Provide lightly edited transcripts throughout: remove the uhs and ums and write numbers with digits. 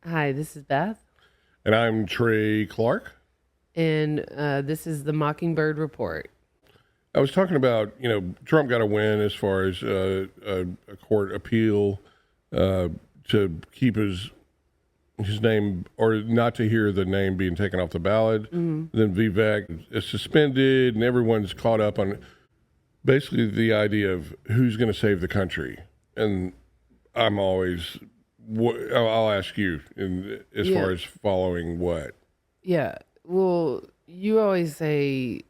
Hi, this is Beth, And I'm Trey Clark. and this is the Mockingbird Report. I was talking about, Trump got a win as far as a court appeal to keep his name, or not to hear the name being taken off the ballot. Then Vivek is suspended, and everyone's caught up on basically the idea of who's going to save the country. And I'm always, I'll ask you, as Yeah. far as following what. Yeah, well, you always say,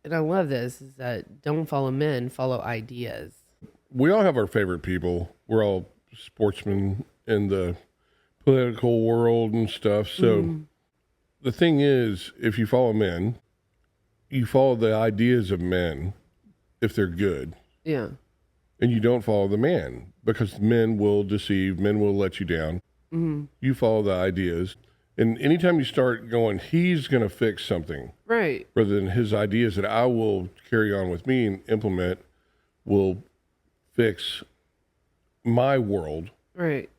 and I love this, is that don't follow men, follow ideas. We all have our favorite people. We're all sportsmen in the political world and stuff. So the thing is, if you follow men, you follow the ideas of men if they're good, Yeah. and you don't follow the man because men will deceive, men will let you down. You follow the ideas. And anytime you start going, he's going to fix something Right. rather than his ideas that I will carry on with me and implement will fix my world, Right.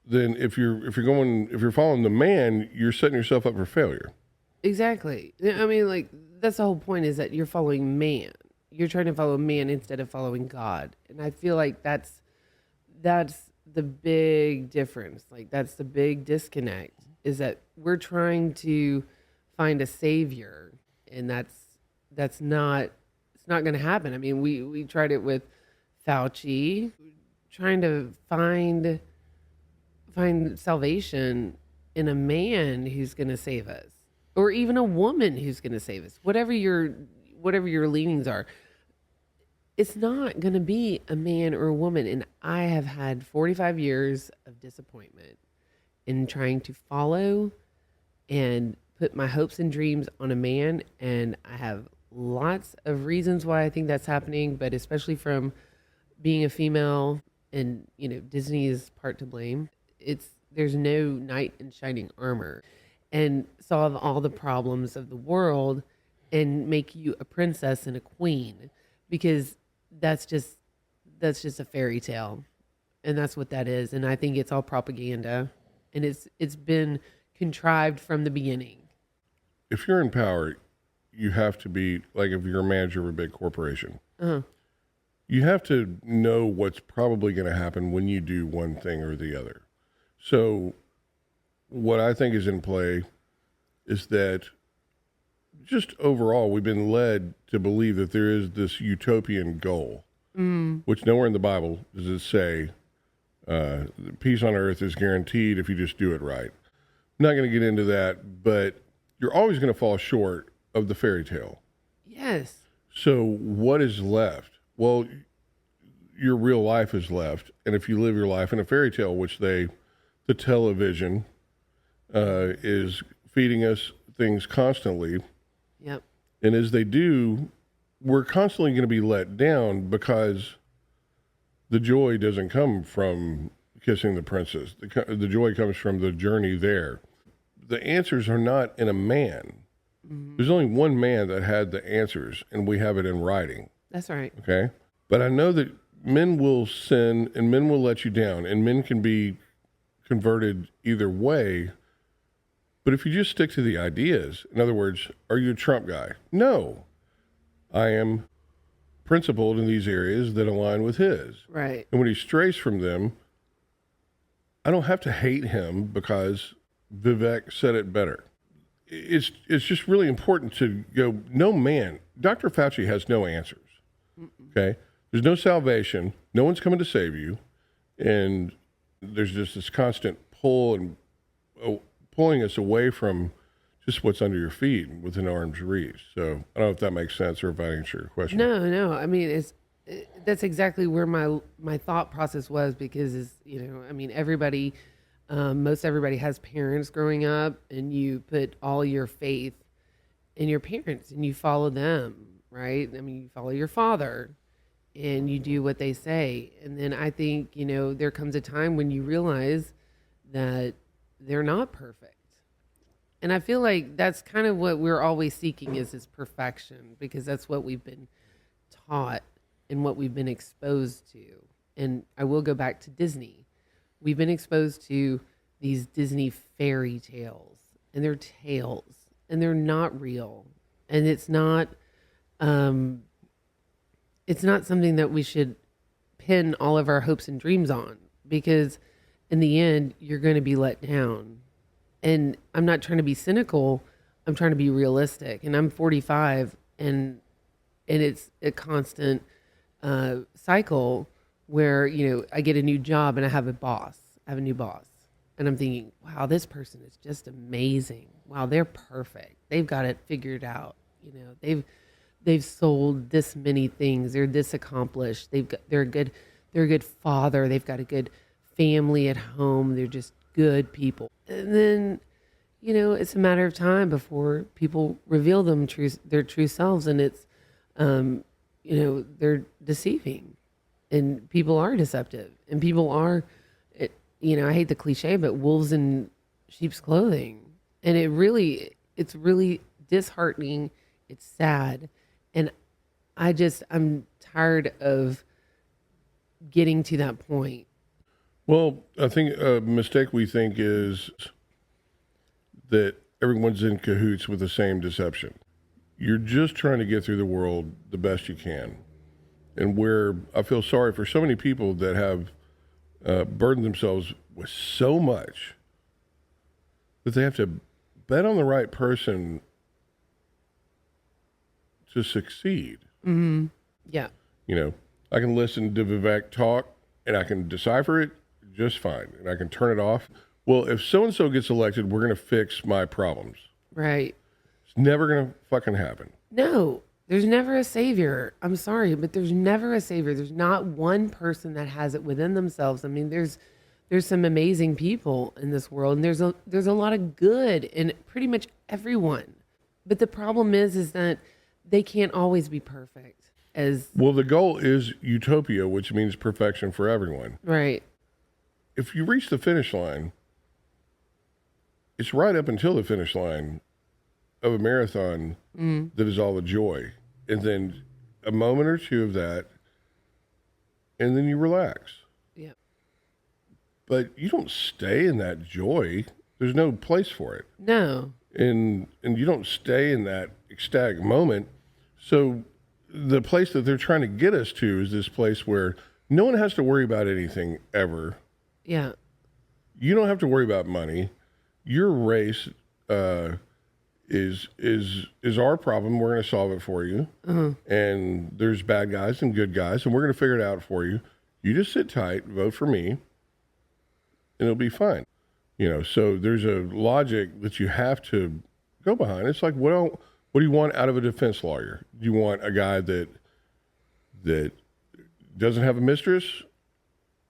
then if you're following the man, you're setting yourself up for failure. Exactly. I mean, like, that's the whole point, is that you're following man. You're trying to follow man instead of following God. And I feel like that's the big difference. Like, that's the big disconnect, is that we're trying to find a savior, and that's not, it's not going to happen. I mean, we tried it with Fauci, trying to find salvation in a man who's going to save us, or even a woman who's going to save us. Whatever your leanings are, it's not going to be a man or a woman. And I have had 45 years of disappointment in trying to follow and put my hopes and dreams on a man. And I have lots of reasons why I think that's happening, but especially from being a female, and, Disney is part to blame. There's no knight in shining armor and solve all the problems of the world and make you a princess and a queen, because that's just a fairy tale, and that's what that is. And I think it's all propaganda, and it's been contrived from the beginning. If you're in power, you have to be like, if you're a manager of a big corporation, you have to know what's probably going to happen when you do one thing or the other. So what I think is in play is that just overall, we've been led to believe that there is this utopian goal, which nowhere in the Bible does it say peace on earth is guaranteed if you just do it right. I'm not going to get into that, but you're always going to fall short of the fairy tale. Yes. So what is left? Well, your real life is left. And if you live your life in a fairy tale, which the television is feeding us things constantly. Yep. And as they do, we're constantly going to be let down because the joy doesn't come from kissing the princess. The joy comes from the journey there. The answers are not in a man. There's only one man that had the answers, and we have it in writing. That's right. Okay? But I know that men will sin and men will let you down, and men can be converted either way. But if you just stick to the ideas, in other words, are you a Trump guy? No. I am principled in these areas that align with his. Right. And when he strays from them, I don't have to hate him because Vivek said it better. It's just really important to go, no man, Dr. Fauci has no answers. Okay? There's no salvation. No one's coming to save you. And there's just this constant pull and pulling us away from just what's under your feet and within arm's reach. So I don't know if that makes sense or if I answered your question. No. I mean, that's exactly where my thought process was, because everybody, most everybody has parents growing up, and you put all your faith in your parents and you follow them, right? I mean, you follow your father and you do what they say. And then I think, there comes a time when you realize that they're not perfect. And I feel like that's kind of what we're always seeking, is this perfection, because that's what we've been taught and what we've been exposed to. And I will go back to Disney. We've been exposed to these Disney fairy tales, and they're tales, and they're not real, and um, it's not something that we should pin all of our hopes and dreams on, because in the end, you're going to be let down. And I'm not trying to be cynical. I'm trying to be realistic. And I'm 45, and it's a constant cycle where, I get a new job and I have a boss. I have a new boss. And I'm thinking, wow, this person is just amazing. Wow, they're perfect. They've got it figured out. They've sold this many things. They're this accomplished. They're a good father. They've got a good family at home. They're just good people. And then, it's a matter of time before people reveal their true selves, and it's, they're deceiving, and people are deceptive, and people are, I hate the cliche, but wolves in sheep's clothing, and it's really disheartening. It's sad, and I'm tired of getting to that point. Well, I think a mistake we think is that everyone's in cahoots with the same deception. You're just trying to get through the world the best you can. And where I feel sorry for so many people that have burdened themselves with so much that they have to bet on the right person to succeed. Mm-hmm. Yeah. I can listen to Vivek talk and I can decipher it just fine, and I can turn it off. Well, if so-and-so gets elected, we're going to fix my problems. Right. It's never going to fucking happen. No, there's never a savior. I'm sorry, but there's never a savior. There's not one person that has it within themselves. I mean, there's some amazing people in this world, and there's a lot of good in pretty much everyone. But the problem is that they can't always be perfect. Well, the goal is utopia, which means perfection for everyone. Right. If you reach the finish line, it's right up until the finish line of a marathon that is all the joy. And then a moment or two of that, and then you relax. Yeah. But you don't stay in that joy. There's no place for it. No. And you don't stay in that ecstatic moment. So the place that they're trying to get us to is this place where no one has to worry about anything ever. Yeah. You don't have to worry about money. Your race is our problem. We're going to solve it for you. And there's bad guys and good guys, and we're going to figure it out for you. You just sit tight, vote for me, and it'll be fine. So there's a logic that you have to go behind. It's like, what do you want out of a defense lawyer? Do you want a guy that doesn't have a mistress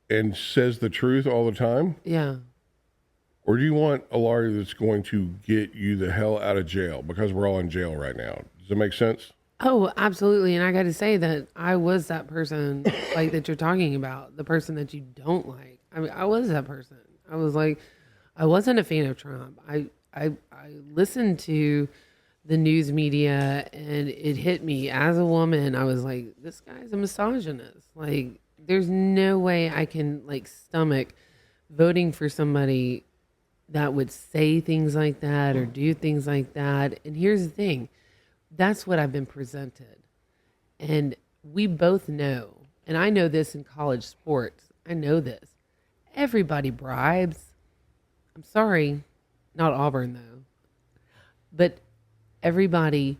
and says the truth all the time? Yeah. Or do you want a lawyer that's going to get you the hell out of jail? Because we're all in jail right now. Does that make sense? Oh, absolutely. And I got to say that I was that person like that you're talking about, the person that you don't like. I mean, I was that person. I was like, I wasn't a fan of Trump. I listened to the news media, and it hit me as a woman. I was like, this guy's a misogynist. Like, there's no way I can stomach voting for somebody that would say things like that or do things like that. And here's the thing. That's what I've been presented. And we both know, and I know this in college sports. I know this. Everybody bribes. I'm sorry, not Auburn though. But everybody,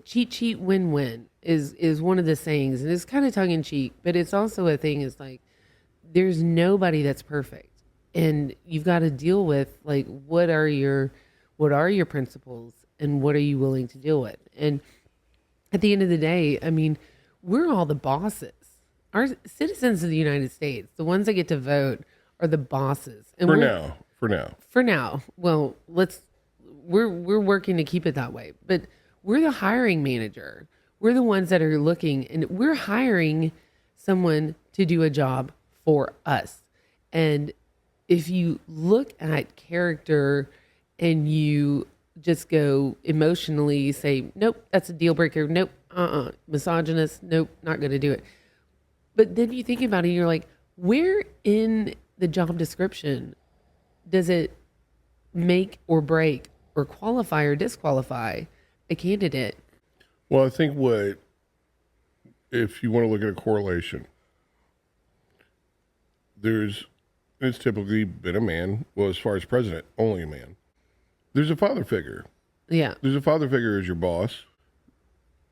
cheat, win is one of the sayings, and it's kind of tongue in cheek, but it's also a thing. Is like, there's nobody that's perfect, and you've got to deal with what are your principles, and what are you willing to deal with. And at the end of the day, I mean, we're all the bosses. Our citizens of the United States, the ones that get to vote, are the bosses. And for now. Well, we're working to keep it that way, but we're the hiring manager. We're the ones that are looking, and we're hiring someone to do a job for us. And if you look at character and you just go emotionally say, nope, that's a deal breaker. Nope. Misogynist. Nope. Not going to do it. But then you think about it and you're like, where in the the job description, does it make or break or qualify or disqualify a candidate? Well, I think if you want to look at a correlation, it's typically been a man. Well, as far as president, only a man. There's a father figure. Yeah. There's a father figure as your boss.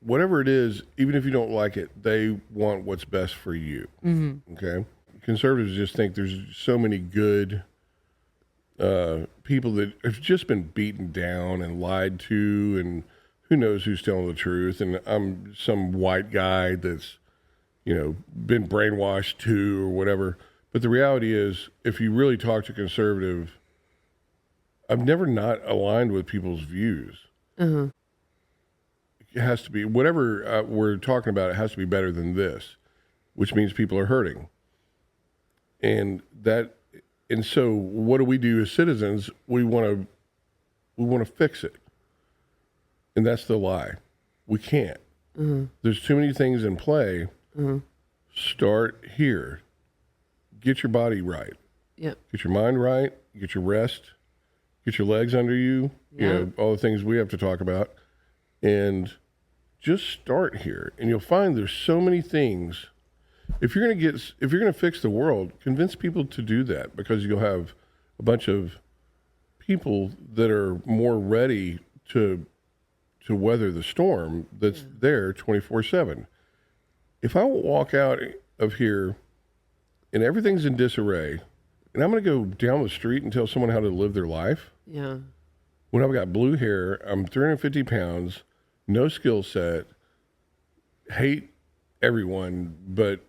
Whatever it is, even if you don't like it, they want what's best for you. Mm-hmm. Okay? Conservatives just think there's so many good people that have just been beaten down and lied to, and who knows who's telling the truth. And I'm some white guy that's, been brainwashed too or whatever. But the reality is, if you really talk to conservative, I've never not aligned with people's views. Uh-huh. It has to be, whatever we're talking about, it has to be better than this, which means people are hurting. And so what do we do as citizens? We want to fix it. And that's the lie. We can't. Mm-hmm. There's too many things in play. Mm-hmm. Start here. Get your body right. Yep. Get your mind right. Get your rest. Get your legs under you. Yeah. All the things we have to talk about. And just start here. And you'll find there's so many things. If you're going to fix the world, convince people to do that, because you'll have a bunch of people that are more ready to weather the storm that's there 24/7. If I walk out of here and everything's in disarray, and I'm going to go down the street and tell someone how to live their life. Yeah. When I've got blue hair, I'm 350 pounds, no skill set, hate everyone, but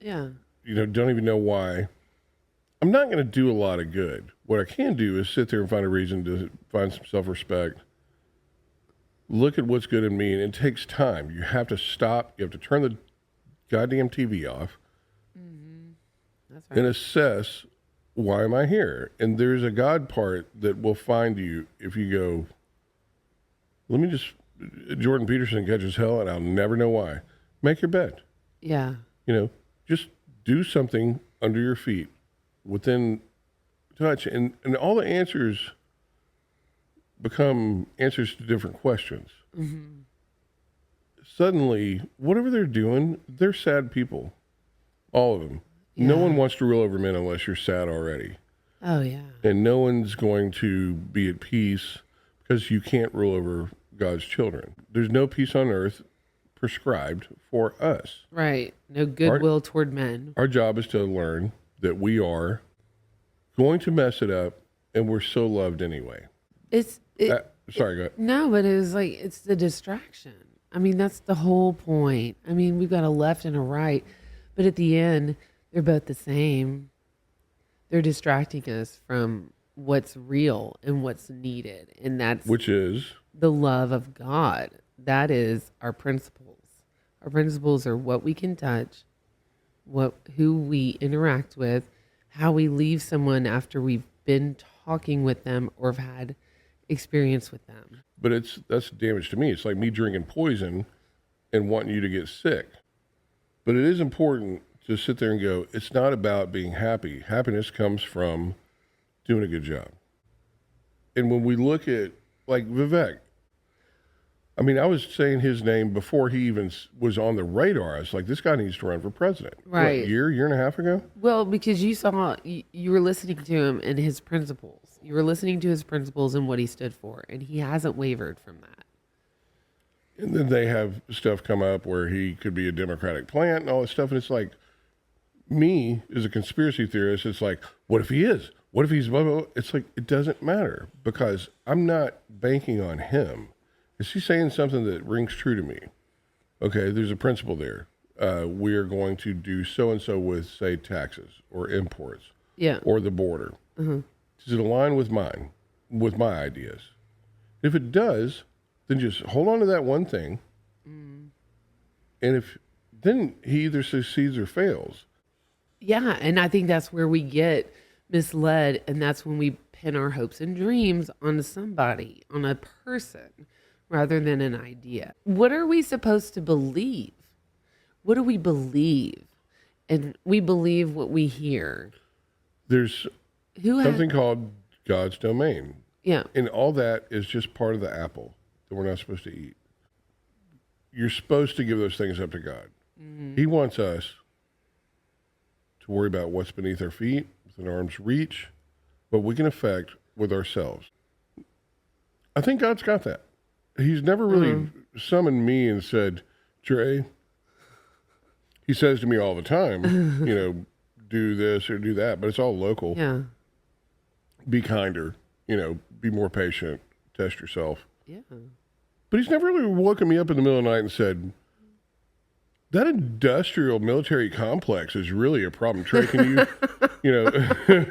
don't even know why. I'm not going to do a lot of good. What I can do is sit there and find a reason to find some self-respect. Look at what's good in me, and it takes time. You have to stop. You have to turn the goddamn TV off. Mm-hmm. That's right. And assess, why am I here? And there's a God part that will find you if you go, Jordan Peterson catches hell and I'll never know why. Make your bed. Yeah. Just do something under your feet within touch. And all the answers become answers to different questions. Mm-hmm. Suddenly, whatever they're doing, they're sad people. All of them. Yeah. No one wants to rule over men unless you're sad already. Oh, yeah. And no one's going to be at peace because you can't rule over God's children. There's no peace on earth prescribed for us. Right. No goodwill toward men. Our job is to learn that we are going to mess it up, and we're so loved anyway. Sorry, go ahead. No, but it's the distraction. I mean, that's the whole point. I mean, we've got a left and a right, but at the end, they're both the same. They're distracting us from what's real and what's needed. And which is the love of God. That is our principles. Our principles are what we can touch, who we interact with, how we leave someone after we've been talking with them or have had experience with them. But that's damage to me. It's like me drinking poison and wanting you to get sick. But it is important to sit there and go, it's not about being happy. Happiness comes from doing a good job. And when we look at, like Vivek, I mean, I was saying his name before he even was on the radar. I was like, this guy needs to run for president. Right. What, year and a half ago? Well, because you were listening to him and his principles. You were listening to his principles and what he stood for, and he hasn't wavered from that. And then they have stuff come up where he could be a Democratic plant and all this stuff, and it's like, me as a conspiracy theorist, it's like, what if he is? What if he's blah, blah, blah? It's like, it doesn't matter, because I'm not banking on him. Is he saying something that rings true to me? Okay, there's a principle there. We are going to do so-and-so with, say, taxes or imports, or the border. Mm-hmm. Does it align with with my ideas? If it does, then just hold on to that one thing. Mm. And then he either succeeds or fails. Yeah, and I think that's where we get misled, and that's when we pin our hopes and dreams on somebody, on a person, rather than an idea. What are we supposed to believe? What do we believe? And we believe what we hear. There's Who has? something called God's domain. Yeah. And all that is just part of the apple that we're not supposed to eat. You're supposed to give those things up to God. Mm-hmm. He wants us to worry about what's beneath our feet, within arm's reach, what we can affect with ourselves. I think God's got that. He's never really summoned me and said, Trey, he says to me all the time, do this or do that, but it's all local. Yeah. Be kinder, be more patient, test yourself. Yeah. But he's never really woken me up in the middle of the night and said, that industrial military complex is really a problem. Trey, can you,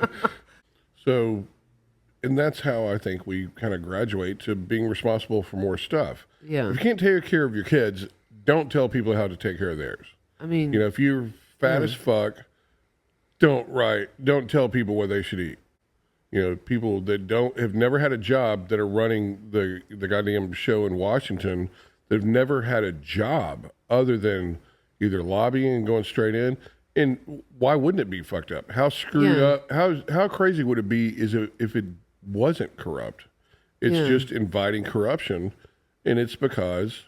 So, and that's how I think we kind of graduate to being responsible for more stuff. Yeah. If you can't take care of your kids, don't tell people how to take care of theirs. I mean, if you're fat as fuck, don't tell people what they should eat. People that have never had a job that are running the goddamn show in Washington, they've never had a job other than either lobbying and going straight in. And why wouldn't it be fucked up? How screwed up? How crazy would it be if it wasn't corrupt? It's just inviting corruption, and it's because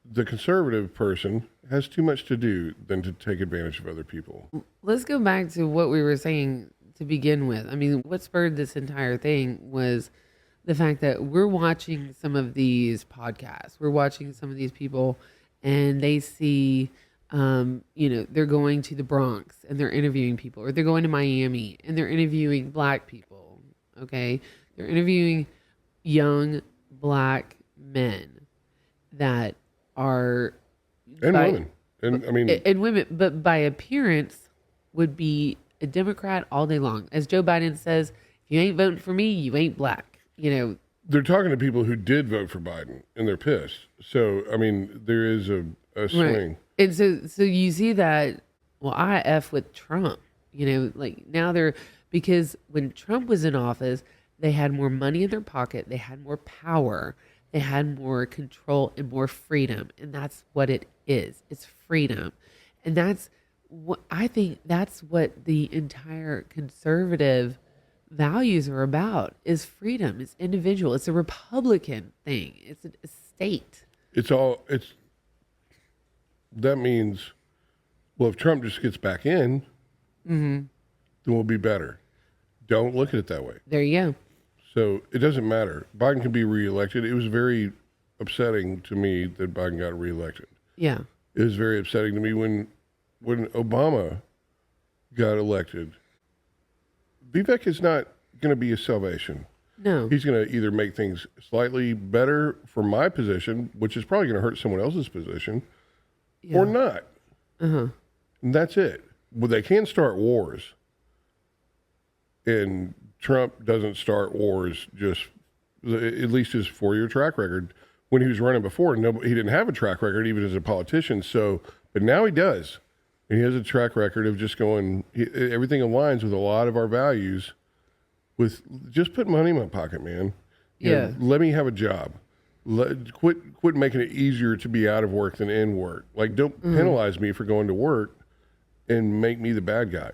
the conservative person has too much to do than to take advantage of other people. Let's go back to what we were saying to begin with. I mean, what spurred this entire thing was the fact that we're watching some of these podcasts. We're watching some of these people, and they see, they're going to the Bronx and they're interviewing people, or they're going to Miami and they're interviewing Black people. Okay. They're interviewing young Black men that are, women. And women, but by appearance would be a Democrat all day long. As Joe Biden says, if you ain't voting for me, you ain't Black. They're talking to people who did vote for Biden, and they're pissed. So, there is a swing. Right. And so you see that, well, I F with Trump, now because when Trump was in office, they had more money in their pocket, they had more power, they had more control and more freedom. And that's what it is. It's freedom. And that's what I think that's what the entire conservative values are about, is freedom. It's individual. It's a Republican thing. It's a state. That means, well, if Trump just gets back in, then we'll be better. Don't look at it that way. There you go. So it doesn't matter. Biden can be reelected. It was very upsetting to me that Biden got reelected. Yeah. It was very upsetting to me when Obama got elected. Vivek is not going to be a salvation. No. He's going to either make things slightly better for my position, which is probably going to hurt someone else's position, or not. And that's it. Well, they can start wars. And Trump doesn't start wars just, at least his 4-year track record. When he was running before, he didn't have a track record even as a politician. So, but now he does. And he has a track record of just going, everything aligns with a lot of our values with just put money in my pocket, man. Let me have a job. Quit making it easier to be out of work than in work. Like, don't penalize me for going to work and make me the bad guy.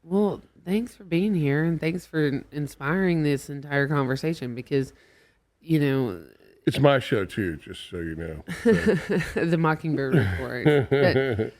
Well, thanks for being here, and thanks for inspiring this entire conversation, because, it's my show too, just so you know. So. The Mockingbird Report.